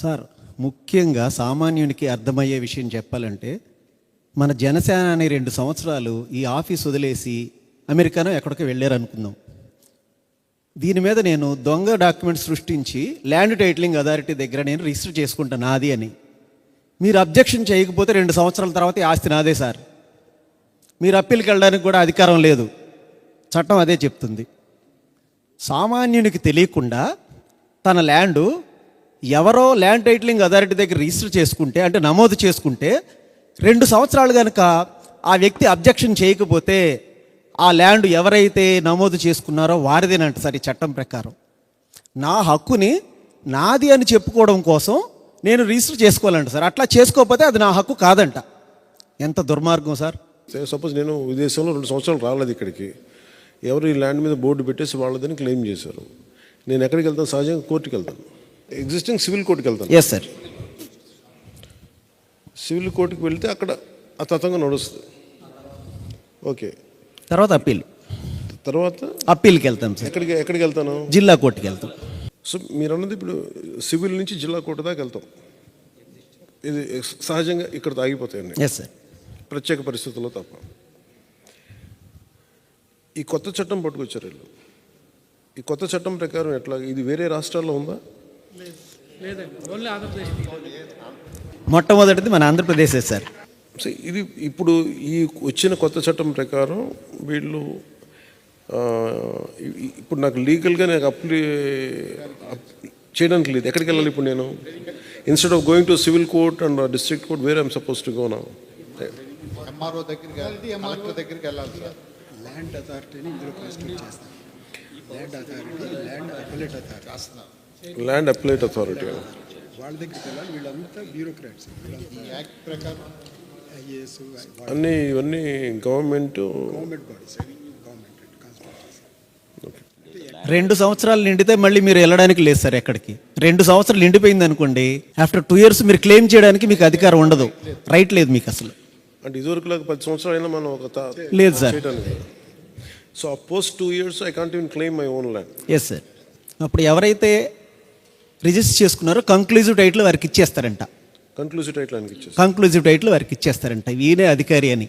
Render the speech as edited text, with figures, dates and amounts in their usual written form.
Sir, ముఖ్యంగా సామాన్యునికి అర్థమయ్యే విషయం చెప్పాలంటే, మన జనసేన అనే 2 సంవత్సరాలు ఈ ఆఫీస్ వదిలేసి అమెరికానో ఎక్కడికి వెళ్ళారు అనుకుందాం. దీని మీద నేను దొంగ డాక్యుమెంట్ సృష్టించి ల్యాండ్ టైటిలింగ్ అథారిటీ దగ్గర నేను రిజిస్టర్ చేసుకుంటాను నాది అని. మీరు అబ్జెక్షన్ చేయకపోతే 2 సంవత్సరాల తర్వాత ఈ ఆస్తి నాదే సార్. మీరు అప్పీల్కి వెళ్ళడానికి కూడా అధికారం లేదు, చట్టం అదే చెప్తుంది. సామాన్యునికి తెలియకుండా తన ల్యాండు ఎవరో ల్యాండ్ టైటిలింగ్ అథారిటీ దగ్గర రిజిస్టర్ చేసుకుంటే, అంటే నమోదు చేసుకుంటే, 2 సంవత్సరాలు కనుక ఆ వ్యక్తి అబ్జెక్షన్ చేయకపోతే ఆ ల్యాండ్ ఎవరైతే నమోదు చేసుకున్నారో వారిదేనంట సార్ ఈ చట్టం ప్రకారం. నా హక్కుని నాది అని చెప్పుకోవడం కోసం నేను రిజిస్టర్ చేసుకోవాలంట సార్. అట్లా చేసుకోకపోతే అది నా హక్కు కాదంట. ఎంత దుర్మార్గం సార్. సపోజ్ నేను విదేశంలో 2 సంవత్సరాలు రాలేదు ఇక్కడికి, ఎవరు ఈ ల్యాండ్ మీద బోర్డు పెట్టేసి వాళ్ళదని క్లెయిమ్ చేశారు. నేను ఎక్కడికి వెళ్తాను? సహజంగా కోర్టుకి వెళ్తాను, ఎగ్జిస్టింగ్ సివిల్ కోర్టుకి వెళ్తాను. Yes sir. సివిల్ కోర్టుకి వెళ్తే అక్కడ అతతంగా నడుస్తుంది. ఓకే, తర్వాత అప్పీల్, తర్వాత అప్పీల్కి వెళ్తాం సార్. ఎక్కడికి వెళ్తాను? జిల్లా కోర్టుకి వెళ్తాం. సో మీరు అన్నది ఇప్పుడు సివిల్ నుంచి జిల్లా కోర్టు దాకా వెళ్తాం. ఇది సహజంగా ఇక్కడ ఆగిపోతాయండి. Yes sir. ప్రత్యేక పరిస్థితుల్లో తప్ప. ఈ కొత్త చట్టం పట్టుకొచ్చారు వీళ్ళు. ఈ కొత్త చట్టం ప్రకారం ఎట్లా? ఇది వేరే రాష్ట్రాల్లో ఉందా? మొట్టమొదటిది మన ఆంధ్రప్రదేశ్ సార్. సో ఇది ఇప్పుడు ఈ వచ్చిన కొత్త చట్టం ప్రకారం వీళ్ళు ఇప్పుడు నాకు లీగల్గా నాకు అప్లై చేయడానికి లేదు. ఎక్కడికి వెళ్ళాలి ఇప్పుడు నేను? Instead of going to civil court and district court, where I'm suppose to go now? MRO దగ్గరికి వెళ్ళి కలెక్టర్ దగ్గరికి వెళ్ళాలి సార్. ల్యాండ్ అథారిటీని ఇందులో కాన్స్టిట్యూట్ చేస్తాం. Land authority, land appellate authority చేస్తున్నాం. ల్యాండ్ అప్లేట్ అథారిటీ వాళ్ళ దగ్గరికి వెళ్ళాలి. వీళ్ళంతా బ్యూరోక్రాట్స్. ఈ యాక్ట్ ప్రకారం ఐఏఎస్ అన్నీ ఇవన్నీ గవర్నమెంట్ బాడీస్, గవర్నమెంట్ కాన్స్టిట్యూట్. 2 సంవత్సరాలు నిండితే మళ్ళీ మీరు వెళ్ళడానికి లేదు సార్ ఎక్కడికి. 2 సంవత్సరాలు నిండిపోయింది అనుకోండి, ఆఫ్టర్ 2 years మీరు క్లెయిమ్ చేయడానికి మీకు అధికారం ఉండదు, రైట్ లేదు మీకు అసలు. అంటే ఇదివరకు 10 సంవత్సరాలు అయినా మనం ఒక లేదు sir. So post 2 years I can't even claim my own land. Yes sir. అప్పుడు ఎవరైతే రిజిస్టర్ చేసుకున్నారో కంక్లూజివ్ టైటిల్ వారికి ఇచ్చేస్తారంట. కంక్లూజివ్ టైటిల్ ఆయనకి ఇచ్చేసి కంక్లూజివ్ టైటిల్ వారికి ఇచ్చేస్తారంట, ఈయనే అధికారి అని.